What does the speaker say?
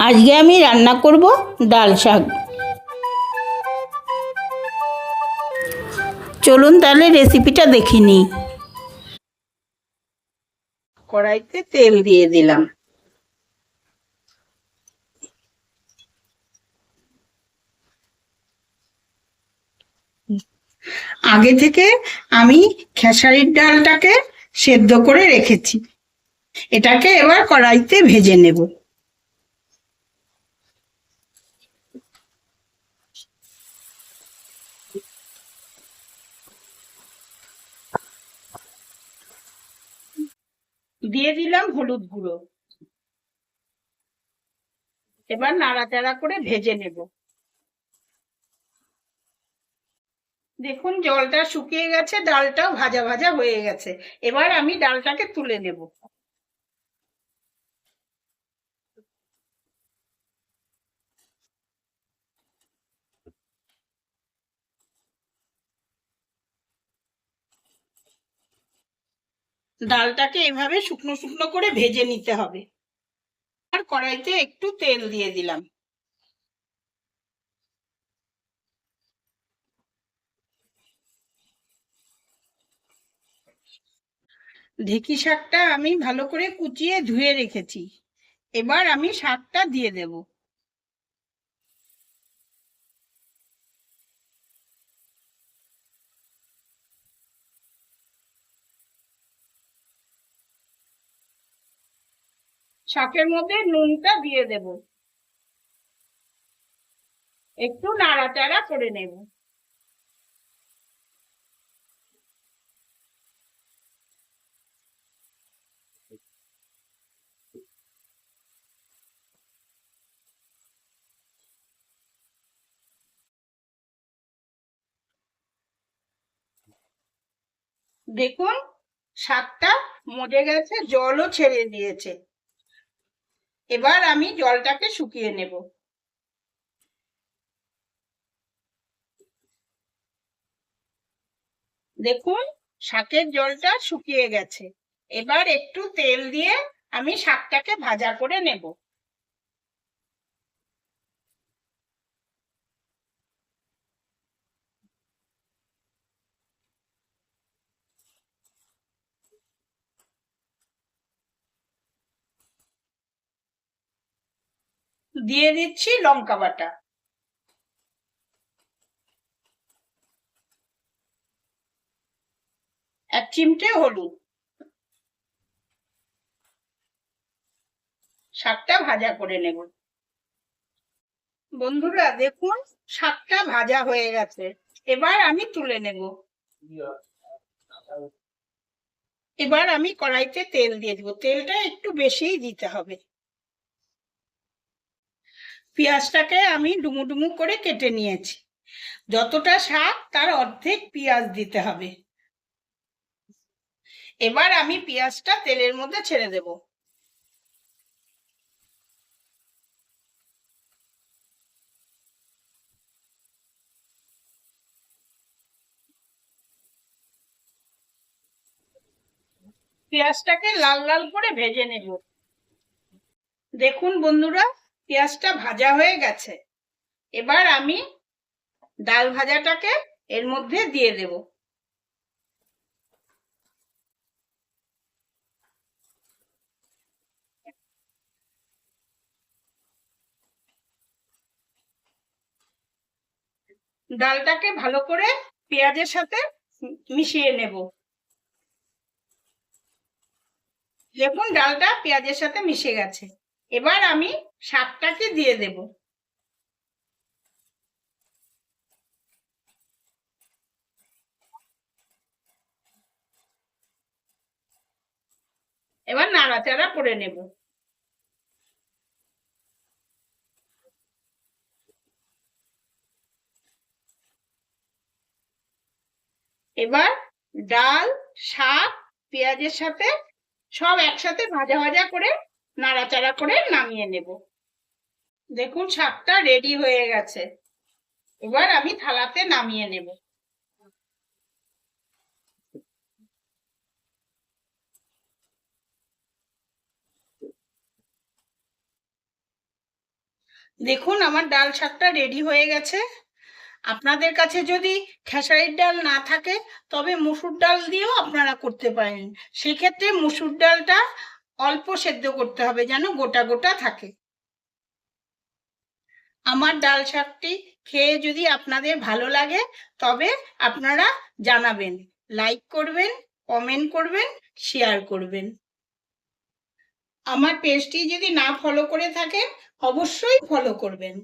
আজকে আমি রান্না করব ডাল শাক। চলুন তাহলে রেসিপিটা দেখে নিই। কড়াইতে তেল দিয়ে দিলাম। আগে থেকে আমি খেসারির ডালটাকে সেদ্ধ করে রেখেছি, এটাকে এবার কড়াইতে ভেজে নেব। দিয়ে দিলাম হলুদ গুঁড়ো। এবার নাড়াচাড়া করে ভেজে নেব। দেখুন জলটা শুকিয়ে গেছে, ডালটাও ভাজা ভাজা হয়ে গেছে। এবার আমি ডালটাকে তুলে নেব। ডালটাকে এভাবে শুকনো শুকনো করে ভেজে নিতে হবে। আর কড়াইতে একটু তেল দিয়ে দিলাম। ঢেঁকি শাকটা আমি ভালো করে কুচিয়ে ধুয়ে রেখেছি, এবার আমি শাকটা দিয়ে দেব। শাকের মধ্যে নুনটা দিয়ে দেব, একটু নাড়াচাড়া করে নেব। দেখুন শাকটা মজে গেছে, জলও ছেড়ে দিয়েছে। এবার আমি জলটাকে শুকিয়ে নেব। দেখুন শাকের জলটা শুকিয়ে গেছে। এবার একটু তেল দিয়ে আমি শাকটাকে ভাজা করে নেব। দিয়ে দিচ্ছি লঙ্কা বাটা, এক চিমটে হলুদ। শাকটা ভাজা করে নেব। বন্ধুরা দেখুন শাকটা ভাজা হয়ে গেছে, এবার আমি তুলে নেব। এবার আমি কড়াইতে তেল দিয়ে দেবো, তেলটা একটু বেশিই দিতে হবে। পেঁয়াজটাকে আমি ডুমু ডুমু করে কেটে নিয়েছি, যতটা শাক তার অর্ধেক পেঁয়াজ দিতে হবে। এবার আমি পেঁয়াজটা তেলের মধ্যে ছেড়ে দেব। পেঁয়াজটাকে লাল লাল করে ভেজে নেব। দেখুন বন্ধুরা পেঁয়াজটা ভাজা হয়ে গেছে, এবার আমি ডাল ভাজাটাকে এর মধ্যে দিয়ে দেব। ডালটাকে ভালো করে পেঁয়াজের সাথে মিশিয়ে নেব। দেখুন ডালটা পেঁয়াজের সাথে মিশে গেছে, এবার আমি শাকটাকে দিয়ে দেব। এবার নাড়াচাড়া করে নেব। এবার ডাল, শাক, পেঁয়াজের সাথে সব একসাথে ভাজা ভাজা করে নাড়াচাড়া করে নামিয়ে নেব। দেখুন শাকটা রেডি হয়ে গেছে, এবার আমি থালাতে নামিয়ে নেব। দেখুন আমার ডাল শাকটা রেডি হয়ে গেছে। আপনাদের কাছে যদি খেসারির ডাল না থাকে তবে মসুর ডাল দিয়েও আপনারা করতে পারেন। সেক্ষেত্রে মসুর ডালটা অল্প সেদ্ধ করতে হবে, যেন গোটা গোটা থাকে। আমার ডাল শাকটি খেয়ে যদি আপনাদের ভালো লাগে তবে আপনারা জানাবেন, লাইক করবেন, কমেন্ট করবেন, শেয়ার করবেন। আমার পেজটি যদি না ফলো করে থাকেন অবশ্যই ফলো করবেন।